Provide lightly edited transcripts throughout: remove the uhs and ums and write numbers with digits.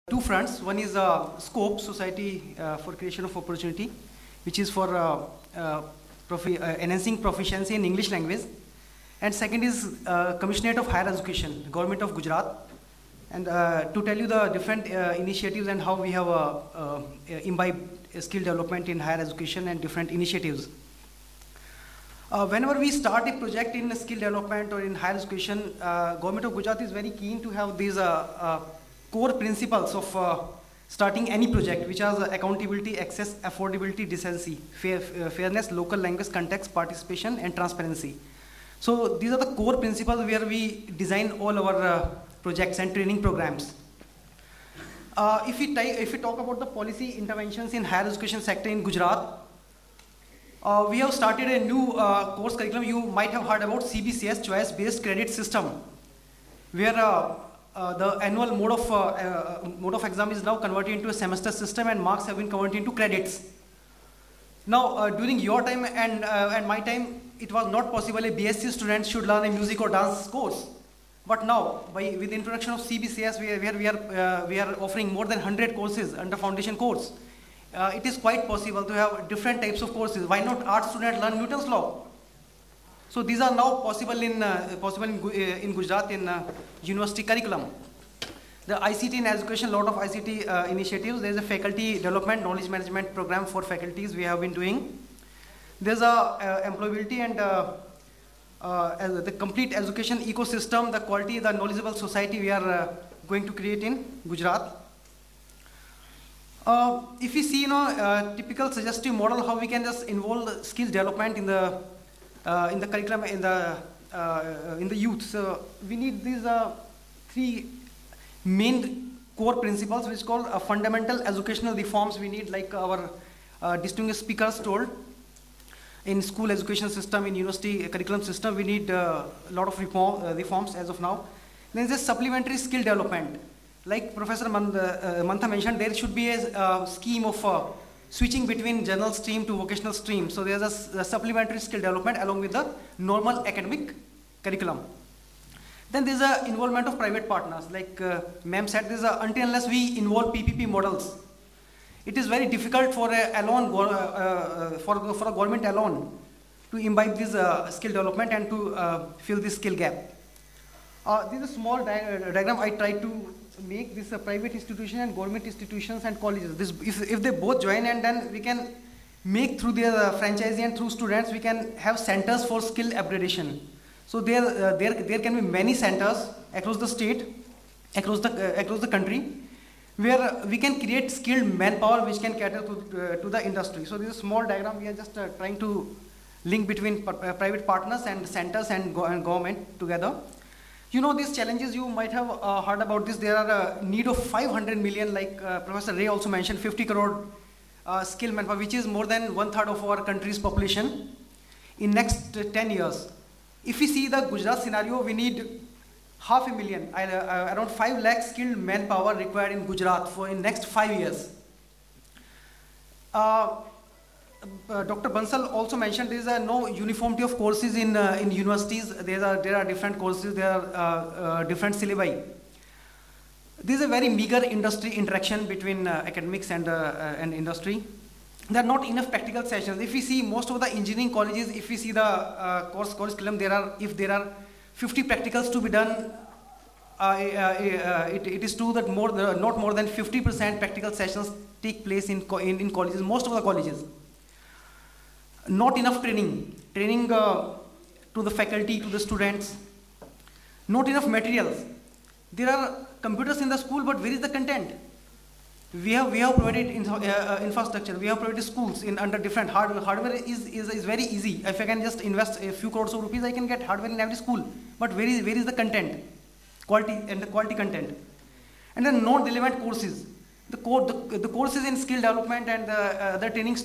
Two fronts. One is SCOPE, Society for Creation of Opportunity, which is for enhancing proficiency in English language. And second is Commissionerate of Higher Education, Government of Gujarat. And to tell you the different initiatives and how we have imbibed skill development in higher education and different initiatives. Whenever we start a project in skill development or in higher education, Government of Gujarat is very keen to have these core principles of starting any project, which are accountability, access, affordability, decency, fairness, local language context, participation, and transparency. So these are the core principles where we design all our projects and training programs. If we talk about the policy interventions in higher education sector in Gujarat, we have started a new course curriculum. You might have heard about CBCS, choice-based credit system, where the annual mode of exam is now converted into a semester system and marks have been converted into credits. Now, during your time and my time, it was not possible a BSc student should learn a music or dance course. But now, with the introduction of CBCS, we are offering more than 100 courses under foundation course. It is quite possible to have different types of courses. Why not art student learn Newton's law? So these are now possible in Gujarat in university curriculum. The ICT in education, lot of ICT initiatives. There is a faculty development, knowledge management program for faculties we have been doing. There's a employability and the complete education ecosystem, the quality, the knowledgeable society we are going to create in Gujarat. If we see, typical suggestive model, how we can just involve skill development in the curriculum in the youth. So we need these three main core principles, which is called fundamental educational reforms. We need, like our distinguished speakers told, in school education system, in university curriculum system, we need a lot of reforms as of now. Then there's supplementary skill development. Like Professor Mantha mentioned, there should be a scheme of switching between general stream to vocational stream. So there's a supplementary skill development along with the normal academic curriculum. Then there's a involvement of private partners. Like ma'am said, there's until unless we involve PPP models, it is very difficult for a government alone to imbibe this skill development and to fill this skill gap. This is a small diagram I tried to make. This private institution and government institutions and colleges. If they both join, and then we can make through their franchisee and through students, we can have centers for skill upgradation. So there can be many centers across the state, across the country, where we can create skilled manpower which can cater to the industry. So this is a small diagram. We are just trying to link between private partners and centers and government together. You know these challenges, you might have heard about this. There are a need of 500 million, like Professor Ray also mentioned, 50 crore skilled manpower, which is more than 1/3 of our country's population in next 10 years. If we see the Gujarat scenario, we need 500,000, around 5 lakh skilled manpower required in Gujarat for in next 5 years. Dr. Bansal also mentioned there is no uniformity of courses in universities. There are different courses, there are different syllabi. There is a very meager industry interaction between academics and industry. There are not enough practical sessions. If we see most of the engineering colleges, if we see the course curriculum, if there are 50 practicals to be done, it is true that not more than 50% practical sessions take place in colleges, most of the colleges. Not enough training to the faculty, to the students. Not enough materials. There are computers in the school, but where is the content? We have provided infrastructure. We have provided schools under different hardware. Hardware is very easy. If I can just invest a few crores of rupees, I can get hardware in every school. But where is the content? Quality content. And then non-relevant courses. The courses in skill development and the training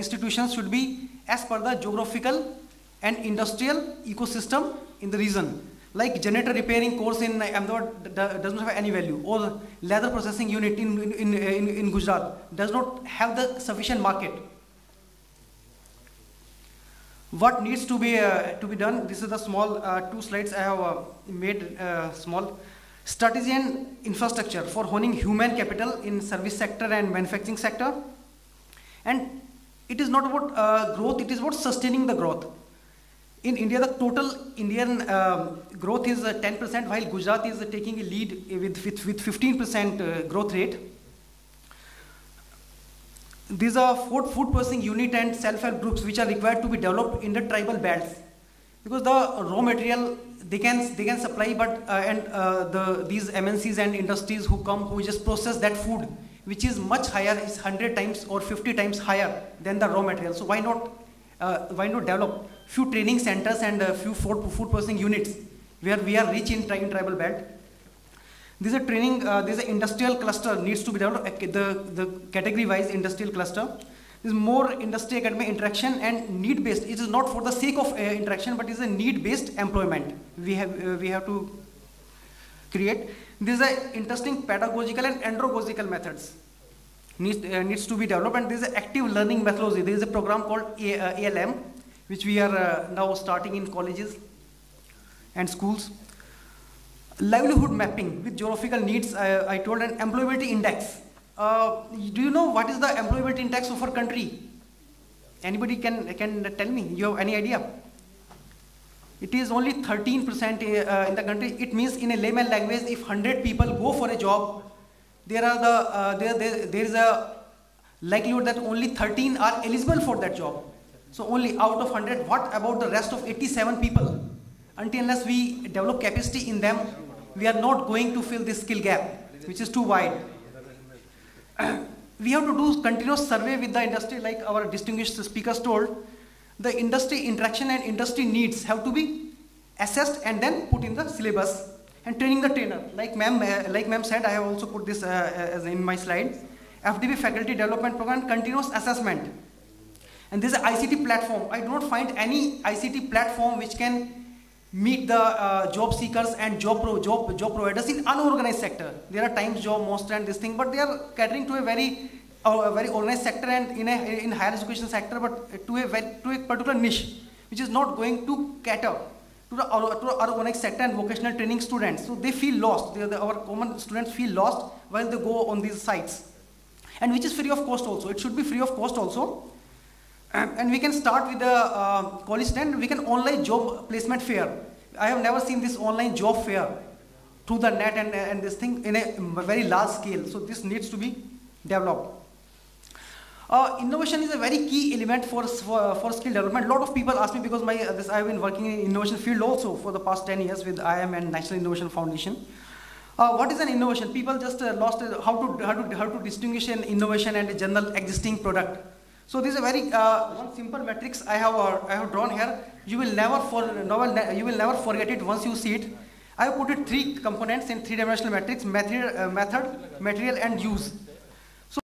institutions should be as per the geographical and industrial ecosystem in the region. Like generator repairing course in Ahmedabad does not have any value, or leather processing unit in Gujarat does not have the sufficient market. What needs to be done? This is the small 2 slides I have made small. strategy and infrastructure for honing human capital in service sector and manufacturing sector. And it is not about growth, it is about sustaining the growth. In India, the total Indian growth is 10%, while Gujarat is taking a lead with 15% growth rate. These are food processing unit and self-help groups which are required to be developed in the tribal belts, because the raw material they can supply, but these MNCs and industries who just process that food, which is much higher, is 100 times or 50 times higher than the raw material. So why not develop few training centers and a few food processing units where we are rich in tribal belt. This is a training, this is an industrial cluster needs to be developed, the category wise industrial cluster. This is more industry academic interaction and need based. It is not for the sake of interaction, but it is a need based employment we have to create. This is a interesting pedagogical and andragogical methods needs to be developed, and this is active learning methodology. There is a program called ALM, which we are now starting in colleges and schools. Livelihood mapping with geographical needs, I told, an employability index. Do you know what is the employability index of our country? Anybody can tell me? You have any idea? It is only 13% in the country. It means, in a layman language, if 100 people go for a job, there is a likelihood that only 13 are eligible for that job. So only out of 100, what about the rest of 87 people? Until unless we develop capacity in them, we are not going to fill this skill gap, which is too wide. We have to do continuous survey with the industry, like our distinguished speakers told. The industry interaction and industry needs have to be assessed and then put in the syllabus. And training the trainer, like ma'am said, I have also put this as in my slide. FDB faculty development program, continuous assessment. And this is an ICT platform. I do not find any ICT platform which can meet the job seekers and job providers in unorganized sector. There are times job monster and this thing, but they are catering to a very organized sector and in higher education sector, but to a particular niche, which is not going to cater to the organized sector and vocational training students. So they feel lost. Our common students feel lost while they go on these sites, and which is free of cost also. It should be free of cost also. And we can start with the college stand. We can online job placement fair. I have never seen this online job fair through the net and this thing in a very large scale. So this needs to be developed. Innovation is a very key element for skill development. A lot of people ask me, because I have been working in innovation field also for the past 10 years with IIM and National Innovation Foundation. What is an innovation? People just lost how to distinguish an innovation and a general existing product. So this is a very one simple matrix I have drawn here. You will never forget it once you see it. I have put it 3 components in 3-dimensional matrix: method, material, and use.